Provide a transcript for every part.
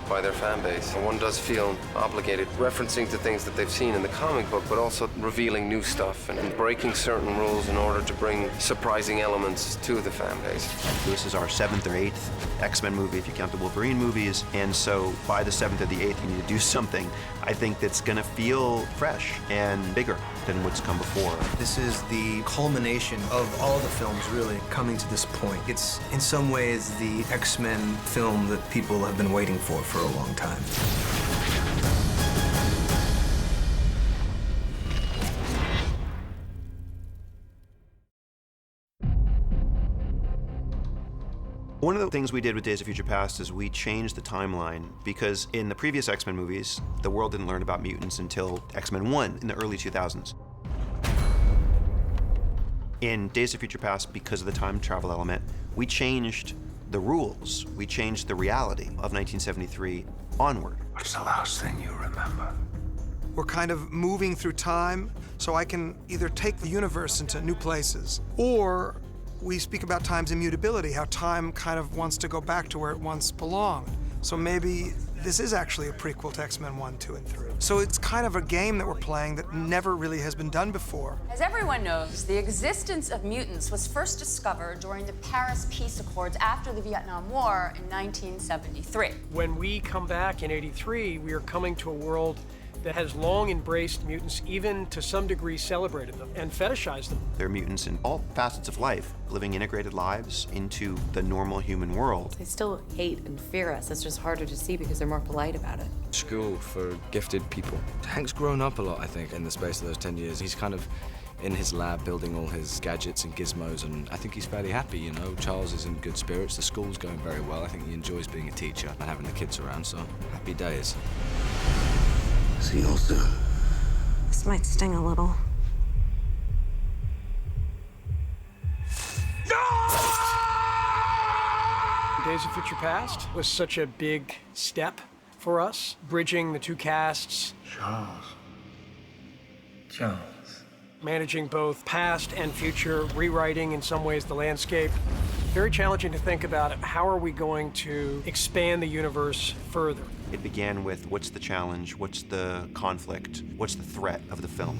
by their fan base. And one does feel obligated, referencing to things that they've seen in the comic book, but also revealing new stuff and breaking certain rules in order to bring surprising elements to the fan base. This is our 7th or 8th X-Men movie, if you count the Wolverine movies, and so by the 7th or the 8th, you need to do something, I think, that's gonna feel fresh and bigger than what's come before. This is the culmination of all the films really coming to this point. It's in some ways the X-Men film that people have been waiting for a long time. One of the things we did with Days of Future Past is we changed the timeline because in the previous X-Men movies, the world didn't learn about mutants until X-Men 1 in the early 2000s. In Days of Future Past, because of the time travel element, we changed the rules. We changed the reality of 1973 onward. What's the last thing you remember? We're kind of moving through time, so I can either take the universe into new places, or we speak about time's immutability, how time kind of wants to go back to where it once belonged. So maybe this is actually a prequel to X-Men 1, 2, and 3. So it's kind of a game that we're playing that never really has been done before. As everyone knows, the existence of mutants was first discovered during the Paris Peace Accords after the Vietnam War in 1973. When we come back in '83, we are coming to a world that has long embraced mutants, even to some degree celebrated them and fetishized them. There are mutants in all facets of life, living integrated lives into the normal human world. They still hate and fear us. It's just harder to see because they're more polite about it. School for gifted people. Hank's grown up a lot, I think, in the space of those 10 years. He's kind of in his lab building all his gadgets and gizmos, and I think he's fairly happy, you know. Charles is in good spirits. The school's going very well. I think he enjoys being a teacher and having the kids around, so happy days. See you all soon. This might sting a little. Days of Future Past was such a big step for us, bridging the two casts. Charles. Managing both past and future, rewriting in some ways the landscape. Very challenging to think about how are we going to expand the universe further. It began with what's the challenge, what's the conflict, what's the threat of the film.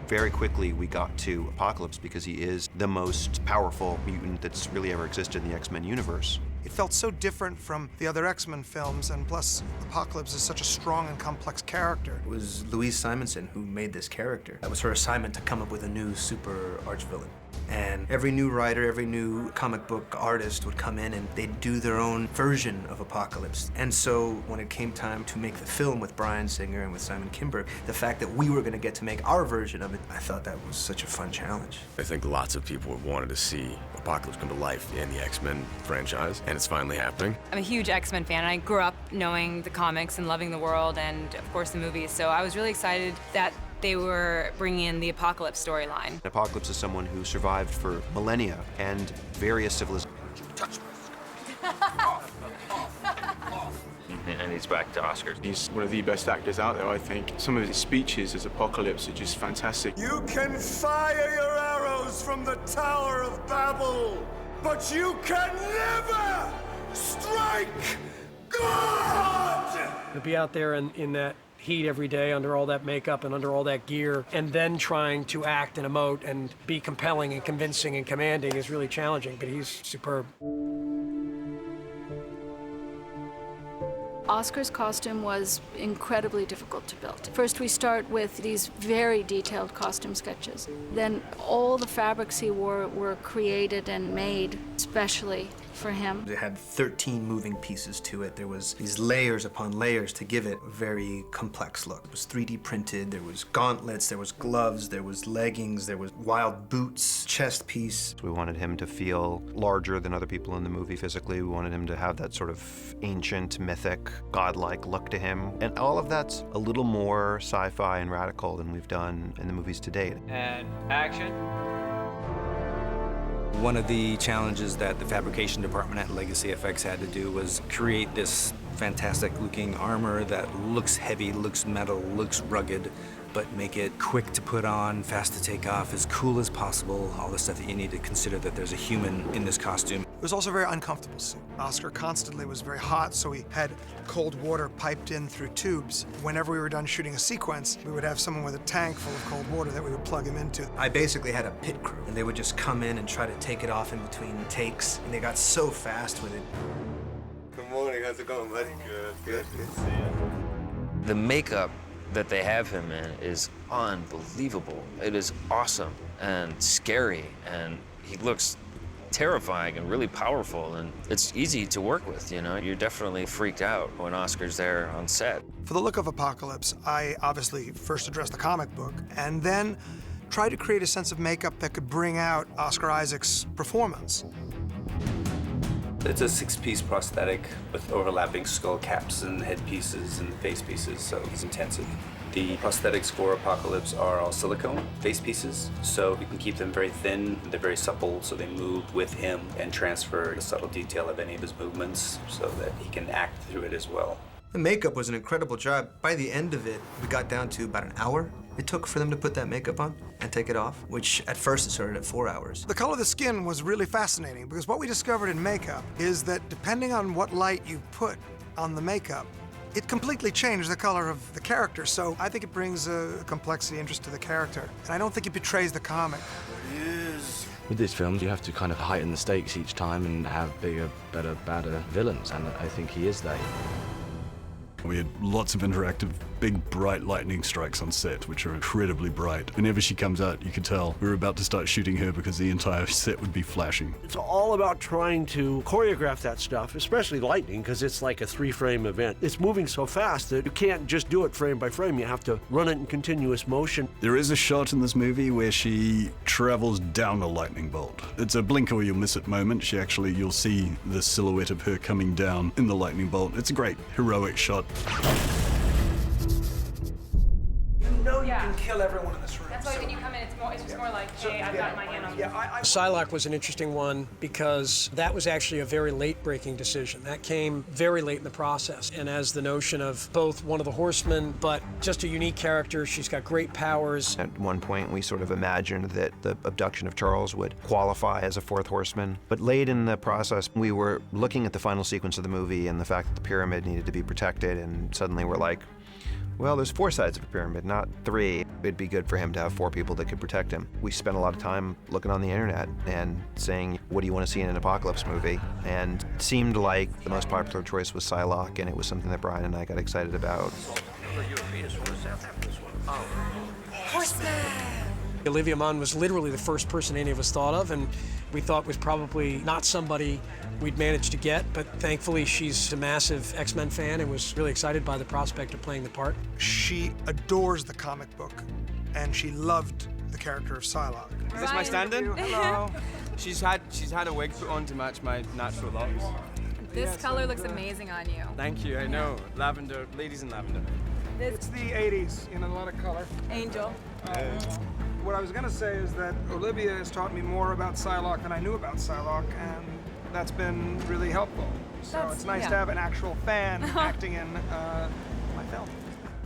Very quickly we got to Apocalypse because he is the most powerful mutant that's really ever existed in the X-Men universe. It felt so different from the other X-Men films, and plus Apocalypse is such a strong and complex character. It was Louise Simonson who made this character. That was her assignment, to come up with a new super archvillain. And every new writer, every new comic book artist would come in and they'd do their own version of Apocalypse. And so when it came time to make the film with Bryan Singer and with Simon Kinberg, the fact that we were going to get to make our version of it, I thought that was such a fun challenge. I think lots of people have wanted to see Apocalypse come to life in the X-Men franchise, and it's finally happening. I'm a huge X-Men fan. I grew up knowing the comics and loving the world and, of course, the movies. So I was really excited that they were bringing in the Apocalypse storyline. Apocalypse is someone who survived for millennia and various civilizations. And he's back to Oscars. He's one of the best actors out there, I think. Some of his speeches as Apocalypse are just fantastic. You can fire your arrows from the Tower of Babel, but you can never strike God! To be out there in that heat every day under all that makeup and under all that gear, and then trying to act and emote and be compelling and convincing and commanding is really challenging, but he's superb. Oscar's costume was incredibly difficult to build. First, we start with these very detailed costume sketches. Then all the fabrics he wore were created and made specially for him. It had 13 moving pieces to it. There was these layers upon layers to give it a very complex look. It was 3D printed, there was gauntlets, there was gloves, there was leggings, there was wild boots, chest piece. We wanted him to feel larger than other people in the movie physically. We wanted him to have that sort of ancient, mythic, godlike look to him. And all of that's a little more sci-fi and radical than we've done in the movies to date. And action. One of the challenges that the fabrication department at Legacy FX had to do was create this fantastic looking armor that looks heavy, looks metal, looks rugged, but make it quick to put on, fast to take off, as cool as possible, all the stuff that you need to consider that there's a human in this costume. It was also a very uncomfortable suit. Oscar constantly was very hot, so we had cold water piped in through tubes. Whenever we were done shooting a sequence, we would have someone with a tank full of cold water that we would plug him into. I basically had a pit crew, and they would just come in and try to take it off in between takes, and they got so fast with it. Good morning, how's it going, buddy? Good to see you. The makeup that they have him in is unbelievable. It is awesome and scary, and he looks terrifying and really powerful, and it's easy to work with, you know? You're definitely freaked out when Oscar's there on set. For the look of Apocalypse, I obviously first addressed the comic book, and then tried to create a sense of makeup that could bring out Oscar Isaac's performance. It's a 6-piece prosthetic with overlapping skull caps and headpieces and face pieces, so it's intensive. The prosthetics for Apocalypse are all silicone face pieces, so you can keep them very thin. They're very supple, so they move with him and transfer the subtle detail of any of his movements so that he can act through it as well. The makeup was an incredible job. By the end of it, we got down to about an hour it took for them to put that makeup on and take it off, which at first it started at 4 hours. The color of the skin was really fascinating because what we discovered in makeup is that depending on what light you put on the makeup, it completely changed the color of the character. So I think it brings a complexity, interest to the character. And I don't think it betrays the comic. With this film, you have to kind of heighten the stakes each time and have bigger, better, badder villains, and I think he is that. We had lots of interactive, big, bright lightning strikes on set, which are incredibly bright. Whenever she comes out, you could tell we were about to start shooting her because the entire set would be flashing. It's all about trying to choreograph that stuff, especially lightning, because it's like a 3-frame event. It's moving so fast that you can't just do it frame by frame. You have to run it in continuous motion. There is a shot in this movie where she travels down a lightning bolt. It's a blink or you'll miss it moment. You'll see the silhouette of her coming down in the lightning bolt. It's a great, heroic shot. You know you can kill everyone in this room. That's why when you come in, it's just more like, hey, I've got my hand on Psylocke was an interesting one because that was actually a very late-breaking decision. That came very late in the process. And as the notion of both one of the horsemen, but just a unique character, she's got great powers. At one point, we sort of imagined that the abduction of Charles would qualify as a 4th horseman. But late in the process, we were looking at the final sequence of the movie and the fact that the pyramid needed to be protected, and suddenly we're like, well, there's 4 sides of a pyramid, not 3. It'd be good for him to have 4 people that could protect him. We spent a lot of time looking on the internet and saying, what do you want to see in an Apocalypse movie? And it seemed like the most popular choice was Psylocke, and it was something that Brian and I got excited about. Horseman! Olivia Munn was literally the first person any of us thought of, and we thought was probably not somebody we'd managed to get, but thankfully she's a massive X-Men fan and was really excited by the prospect of playing the part. She adores the comic book, and she loved the character of Psylocke. Is this my stand-in? Hello. She's had a wig put on to match my natural locks. This color looks amazing on you. Thank you, I know. Lavender, ladies in lavender. It's the 80s, a lot of color. Angel. What I was going to say is that Olivia has taught me more about Psylocke than I knew about Psylocke, and that's been really helpful. So it's nice to have an actual fan acting in my film.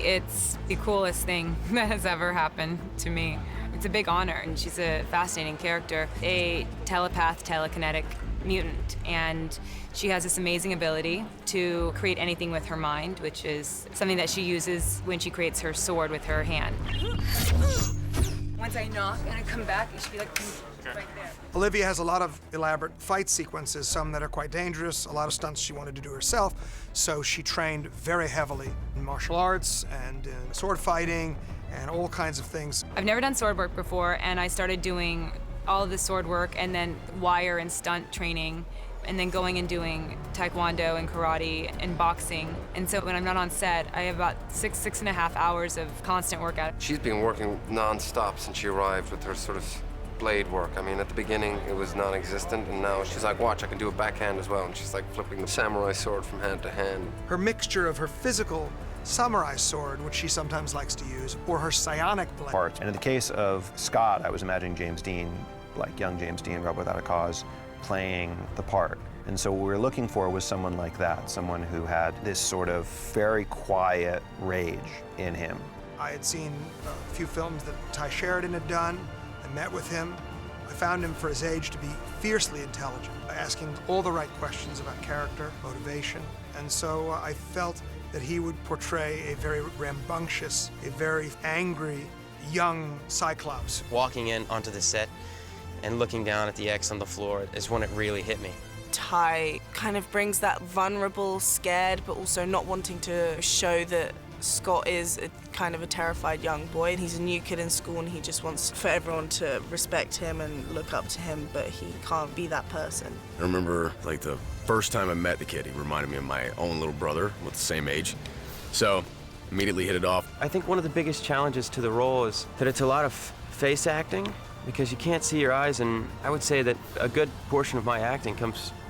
It's the coolest thing that has ever happened to me. It's a big honor, and she's a fascinating character, a telepath, telekinetic mutant, and she has this amazing ability to create anything with her mind, which is something that she uses when she creates her sword with her hand. Once I knock and I come back, it should be like right there. Olivia has a lot of elaborate fight sequences, some that are quite dangerous, a lot of stunts she wanted to do herself, so she trained very heavily in martial arts and in sword fighting and all kinds of things. I've never done sword work before, and I started doing all of the sword work and then wire and stunt training, and then going and doing taekwondo and karate and boxing. And so when I'm not on set, I have about 6.5 hours of constant workout. She's been working non-stop since she arrived with her sort of blade work. I mean, at the beginning, it was non-existent, and now she's like, watch, I can do a backhand as well. And she's like flipping the samurai sword from hand to hand. Her mixture of her physical samurai sword, which she sometimes likes to use, or her psionic blade. Parts. And in the case of Scott, I was imagining James Dean, like young James Dean, Rebel Without a Cause, playing the part. And so what we were looking for was someone like that, someone who had this sort of very quiet rage in him. I had seen a few films that Ty Sheridan had done. I met with him. I found him for his age to be fiercely intelligent, asking all the right questions about character, motivation. And so I felt that he would portray a very rambunctious, a very angry, young Cyclops. Walking in onto the set and looking down at the X on the floor is when it really hit me. Ty kind of brings that vulnerable, scared, but also not wanting to show that Scott is kind of a terrified young boy, and he's a new kid in school, and he just wants for everyone to respect him and look up to him, but he can't be that person. I remember, like, the first time I met the kid, he reminded me of my own little brother with the same age. So, immediately hit it off. I think one of the biggest challenges to the role is that it's a lot of face acting, because you can't see your eyes, and I would say that a good portion of my acting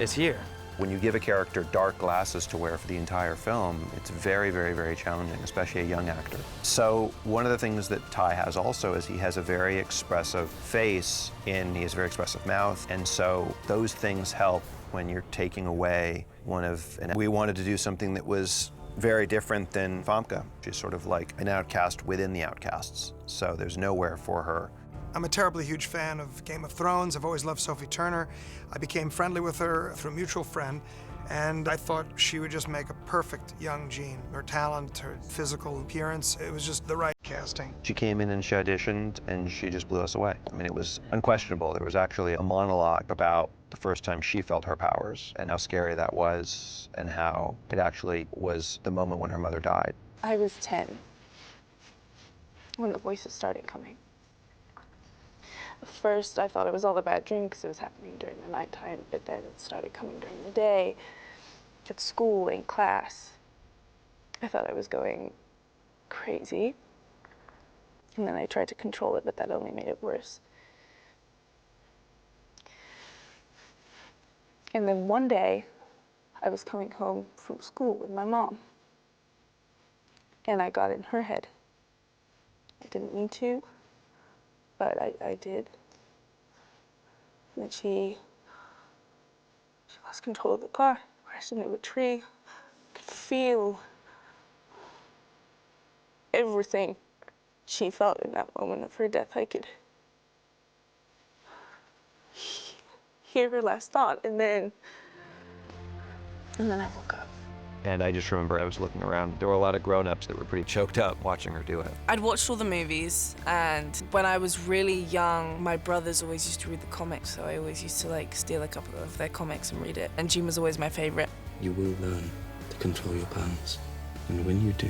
is here. When you give a character dark glasses to wear for the entire film, it's very, very, very challenging, especially a young actor. So one of the things that Ty has also is he has a very expressive face and he has a very expressive mouth, and so those things help when you're taking away and we wanted to do something that was very different than Famke. She's sort of like an outcast within the outcasts, so there's nowhere for her. I'm a terribly huge fan of Game of Thrones. I've always loved Sophie Turner. I became friendly with her through a mutual friend, and I thought she would just make a perfect young Jean. Her talent, her physical appearance, it was just the right casting. She came in and she auditioned, and she just blew us away. I mean, it was unquestionable. There was actually a monologue about the first time she felt her powers and how scary that was and how it actually was the moment when her mother died. I was 10 when the voices started coming. At first, I thought it was all a bad dream because it was happening during the nighttime, but then it started coming during the day, at school, in class. I thought I was going crazy. And then I tried to control it, but that only made it worse. And then one day, I was coming home from school with my mom. And I got in her head. I didn't mean to, but I did. And then she lost control of the car, crashed into a tree. I could feel everything she felt in that moment of her death. I could hear her last thought, and then I woke up. And I just remember I was looking around. There were a lot of grown-ups that were pretty choked up watching her do it. I'd watched all the movies, and when I was really young, my brothers always used to read the comics, so I always used to like steal a couple of their comics and read it. And Jean was always my favorite. You will learn to control your powers, and when you do,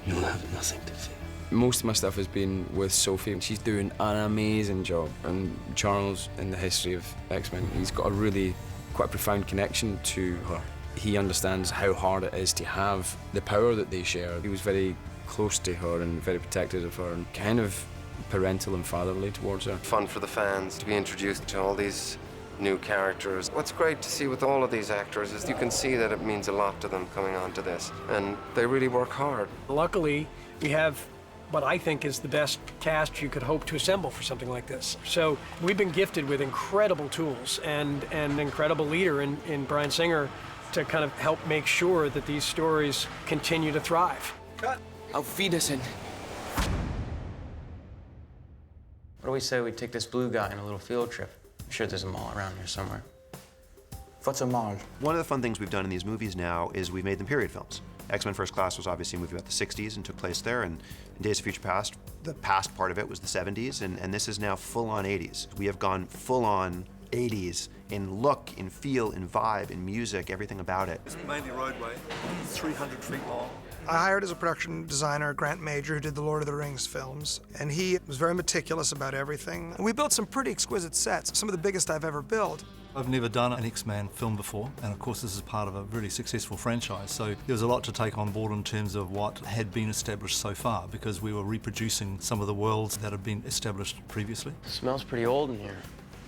you'll have nothing to fear. Most of my stuff has been with Sophie, and she's doing an amazing job. And Charles, in the history of X-Men, he's got a really quite profound connection to her. He understands how hard it is to have the power that they share. He was very close to her and very protective of her and kind of parental and fatherly towards her. Fun for the fans to be introduced to all these new characters. What's great to see with all of these actors is you can see that it means a lot to them coming onto this, and they really work hard. Luckily, we have what I think is the best cast you could hope to assemble for something like this. So we've been gifted with incredible tools and an incredible leader in Bryan Singer to kind of help make sure that these stories continue to thrive. Cut. Auf Wiedersehen. What do we say we take this blue guy on a little field trip? I'm sure there's a mall around here somewhere. What's a mall? One of the fun things we've done in these movies now is we've made them period films. X-Men First Class was obviously a movie about the 60s and took place there, and in Days of Future Past, the past part of it was the 70s, and this is now full-on 80s. We have gone full-on 80s in look, in feel, in vibe, in music, everything about it. It's mainly roadway, 300 feet long. I hired as a production designer Grant Major, who did the Lord of the Rings films, and he was very meticulous about everything. And we built some pretty exquisite sets, some of the biggest I've ever built. I've never done an X-Men film before, and of course this is part of a really successful franchise, so there was a lot to take on board in terms of what had been established so far, because we were reproducing some of the worlds that had been established previously. It smells pretty old in here.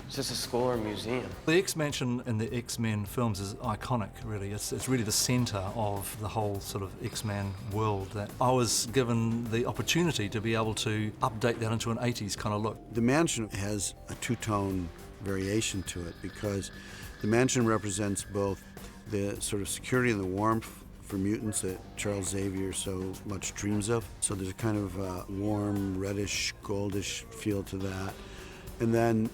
Is this a school or a museum? The X-Mansion in the X-Men films is iconic, really. It's really the centre of the whole sort of X-Men world that I was given the opportunity to be able to update that into an 80s kind of look. The mansion has a two-tone variation to it because the mansion represents both the sort of security and the warmth for mutants that Charles Xavier so much dreams of. So there's a kind of warm, reddish, goldish feel to that. And then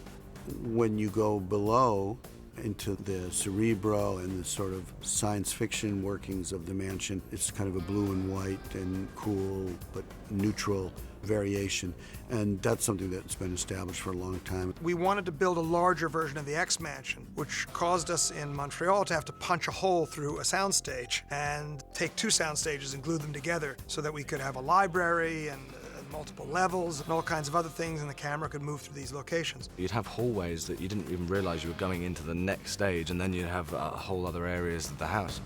when you go below into the cerebro and the sort of science fiction workings of the mansion, it's kind of a blue and white and cool but neutral variation, and that's something that's been established for a long time. We wanted to build a larger version of the X-Mansion, which caused us in Montreal to have to punch a hole through a soundstage and take 2 sound stages and glue them together so that we could have a library and multiple levels and all kinds of other things, and the camera could move through these locations. You'd have hallways that you didn't even realize you were going into the next stage, and then you'd have whole other areas of the house.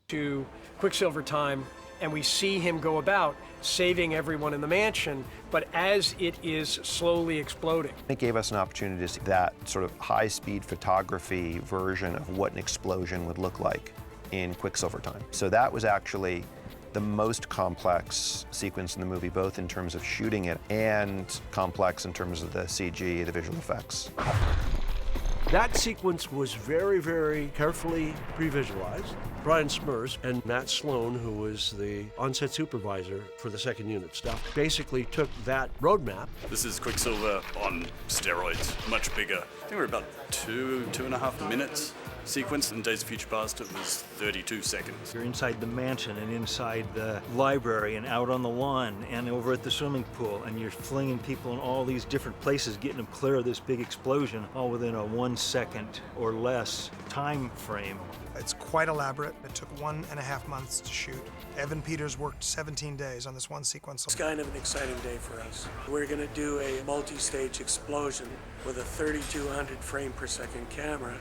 To Quicksilver time, and we see him go about saving everyone in the mansion, but as it is slowly exploding. It gave us an opportunity to see that sort of high-speed photography version of what an explosion would look like in Quicksilver time. So that was actually the most complex sequence in the movie, both in terms of shooting it and complex in terms of the CG, the visual effects. That sequence was very, very carefully pre-visualized. Brian Smurs and Matt Sloan, who was the on-set supervisor for the second unit stuff, basically took that roadmap. This is Quicksilver on steroids, much bigger. I think we're about 2.5 minutes sequence. In Days of Future Past, it was 32 seconds. You're inside the mansion and inside the library and out on the lawn and over at the swimming pool, and you're flinging people in all these different places, getting them clear of this big explosion, all within a 1 second or less time frame. It's quite elaborate. It took 1.5 months to shoot. Evan Peters worked 17 days on this one sequence. It's kind of an exciting day for us. We're going to do a multi-stage explosion with a 3,200 frame per second camera,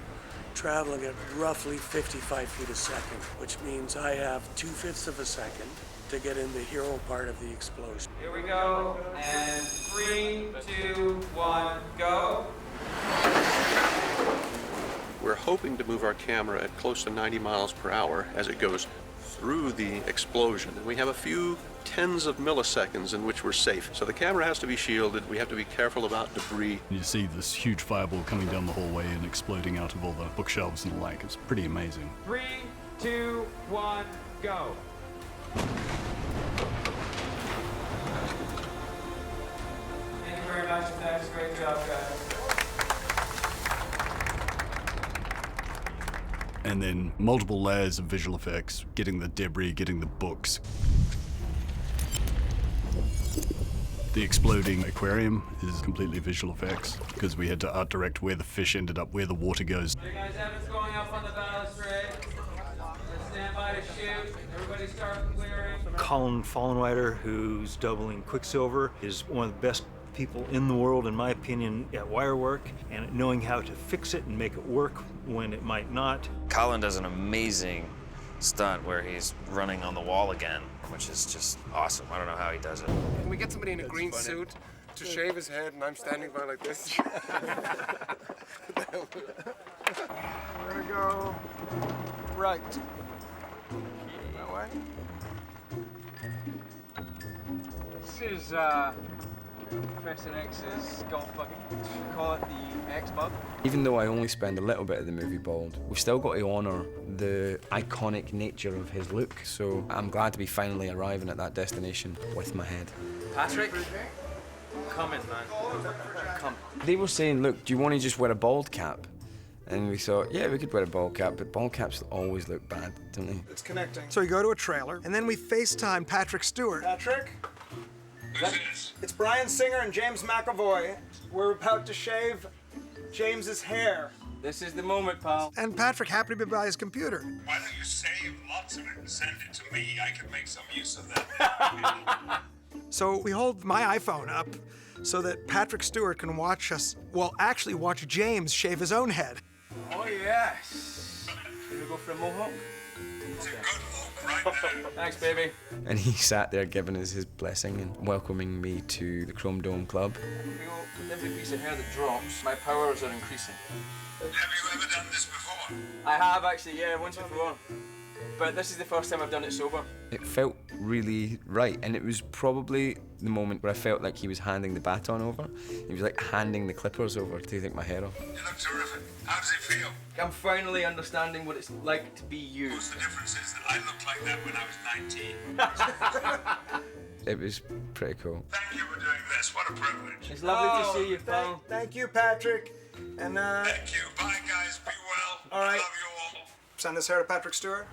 traveling at roughly 55 feet a second, which means I have 2/5 of a second to get in the hero part of the explosion. Here we go, and 3, 2, 1, go. We're hoping to move our camera at close to 90 miles per hour as it goes through the explosion. And we have a few tens of milliseconds in which we're safe. So the camera has to be shielded. We have to be careful about debris. You see this huge fireball coming down the hallway and exploding out of all the bookshelves and the like. It's pretty amazing. 3, 2, 1, go. Thank you very much. That was a great job, guys. And then multiple layers of visual effects, getting the debris, getting the books. The exploding aquarium is completely visual effects because we had to art direct where the fish ended up, where the water goes. You guys, Evan's going up on the balustrade. Let's stand by to shoot. Everybody start clearing. Colin Fallenweider, who's doubling Quicksilver, is one of the best people in the world, in my opinion, at wire work and knowing how to fix it and make it work when it might not. Colin does an amazing stunt where he's running on the wall again, which is just awesome. I don't know how he does it. Can we get somebody in a green suit to shave his head and I'm standing by like this? We're gonna go right. That way. This is Professor X's golf bucket. We call it the X-Bug. Even though I only spend a little bit of the movie bald, we've still got to honour the iconic nature of his look. So I'm glad to be finally arriving at that destination with my head. Patrick, come in, man. Come. They were saying, look, do you want to just wear a bald cap? And we thought, yeah, we could wear a bald cap, but bald caps always look bad, don't they? It's connecting. So we go to a trailer, and then we FaceTime Patrick Stewart. Patrick? It's Brian Singer and James McAvoy. We're about to shave James's hair. This is the moment, pal. And Patrick happened to be by his computer. Why don't you save lots of it and send it to me? I can make some use of that. So we hold my iPhone up so that Patrick Stewart can watch us, well, actually watch James shave his own head. Oh, yes. Should we go for a mohawk? It's a good look right there. Thanks, baby. And he sat there giving us his blessing and welcoming me to the Chrome Dome Club. With every piece of hair that drops, my powers are increasing. Have you ever done this before? I have, actually, yeah, once before. but this is the first time I've done it sober. It felt really right, and it was probably the moment where I felt like he was handing the baton over. He was like handing the clippers over to take my hair off. You look terrific. How does it feel? I'm finally understanding what it's like to be you. What's the difference is that I looked like that when I was 19. It was pretty cool. Thank you for doing this. What a privilege. It's lovely to see you, pal. Thank you, Patrick. And, Thank you. Bye, guys. Be well. All right. I love you all. Send this hair to Patrick Stewart.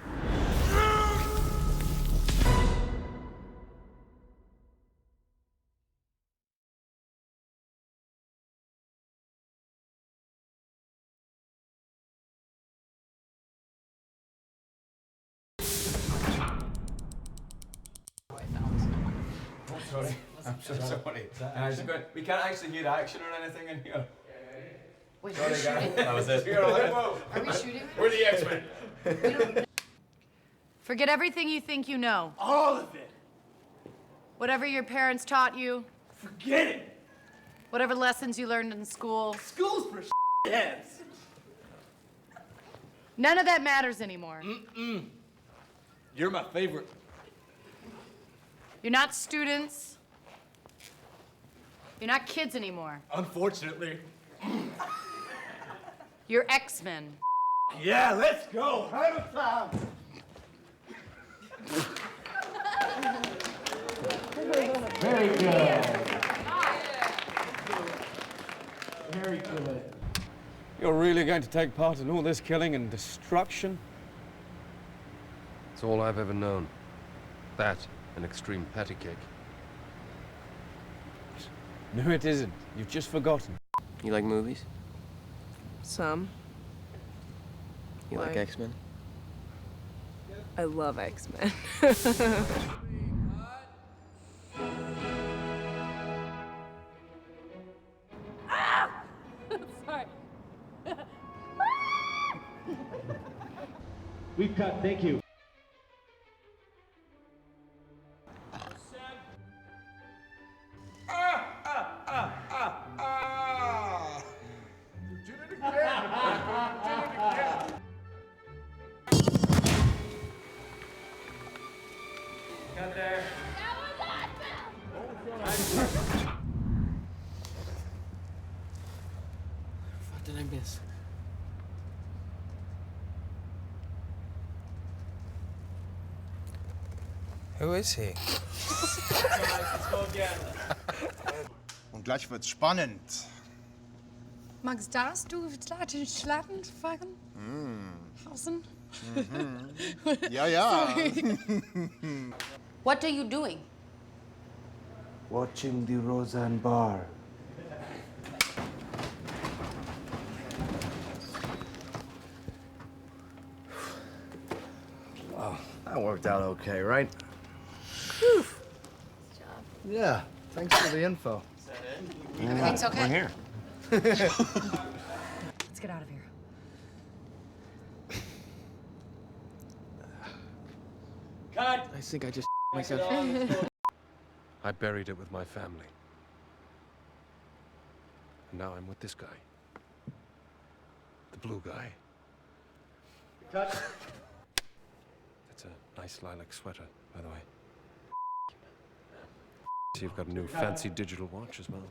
Sorry. I'm so sorry. We can't actually hear action or anything in here. Wait, Sorry, are we shooting? guys. That was it. Are we shooting? We're the X-Men. Forget everything you think you know. All of it. Whatever your parents taught you. Forget it. Whatever lessons you learned in school. School's for heads. None of that matters anymore. You're my favorite. You're not students. You're not kids anymore. Unfortunately. You're X-Men. Yeah, let's go. Have a time. Very good. Very good. You're really going to take part in all this killing and destruction? It's all I've ever known. That and extreme patty cake. No, it isn't. You've just forgotten. You like movies? Some. You like Why? X-Men? I love X-Men. Sorry. We've cut, thank you. Cut there. What did I miss? Who is he? Let's go again. Und gleich wird's spannend. Max, darfst du Schlappen fahren? Hausen? Ja, ja. Sorry. What are you doing? Watching the Roseanne Bar. Oh, that worked out okay, right? Yeah, thanks for the info. Everything's okay? We're here. Let's get out of here. Cut. I think I just myself. I buried it with my family. And now I'm with this guy. The blue guy. Cut. That's a nice lilac sweater, by the way. So you've got a new fancy digital watch as well.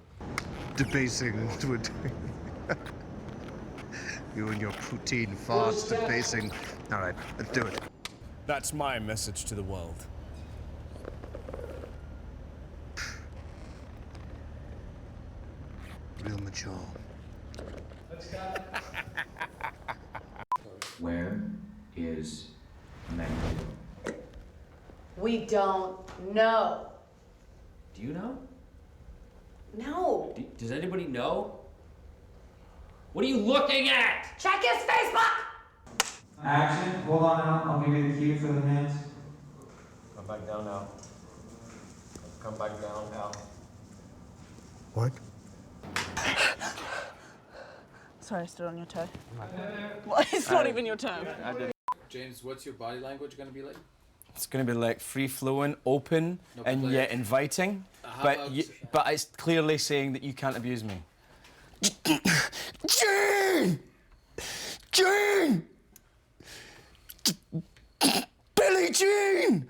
Debasing what we're doing. You and your poutine farts debasing. All right, let's do it. That's my message to the world. Real mature. Where is Magneto? We don't know. Do you know? No. Does anybody know? What are you looking at? Check his Facebook! Action. Hold on now. I'll give you the cue for the minutes. Come back down now. Come back down now. What? Sorry, I stood on your toe. Well, it's not even your toe. James, what's your body language going to be like? It's going to be like free-flowing, open, and yet inviting. But it's clearly saying that you can't abuse me. Jane! Jane! Billie Jean!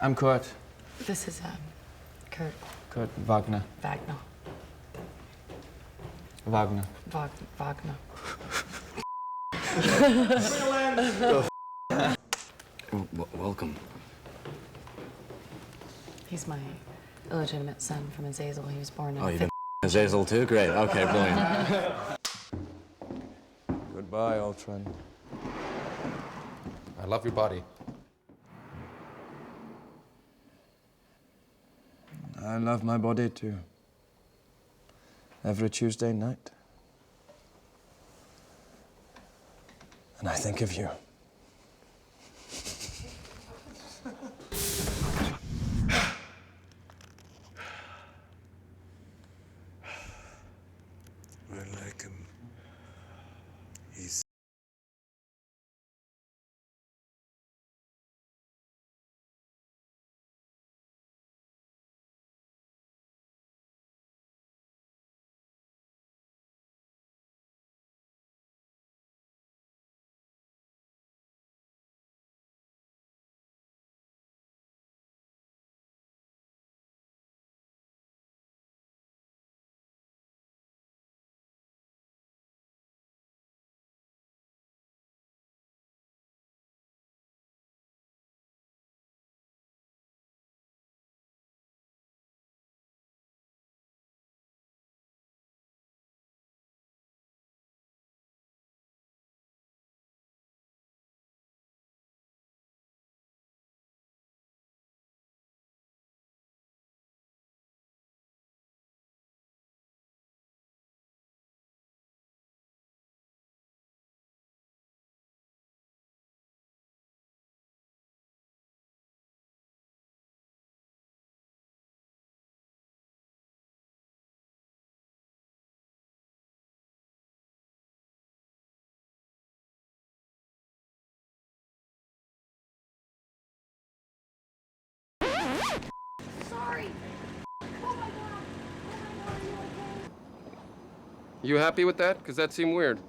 I'm Kurt. This is Kurt. Kurt Wagner. Wagner. Wagner. Wagner. Welcome. He's my illegitimate son from Azazel. He was born in. Oh, you've been Azazel too? Great. Okay, brilliant. Goodbye, Ultron. I love your body. I love my body too. Every Tuesday night. And I think of you. I like him. He's Sorry. You happy with that? Because that seemed weird.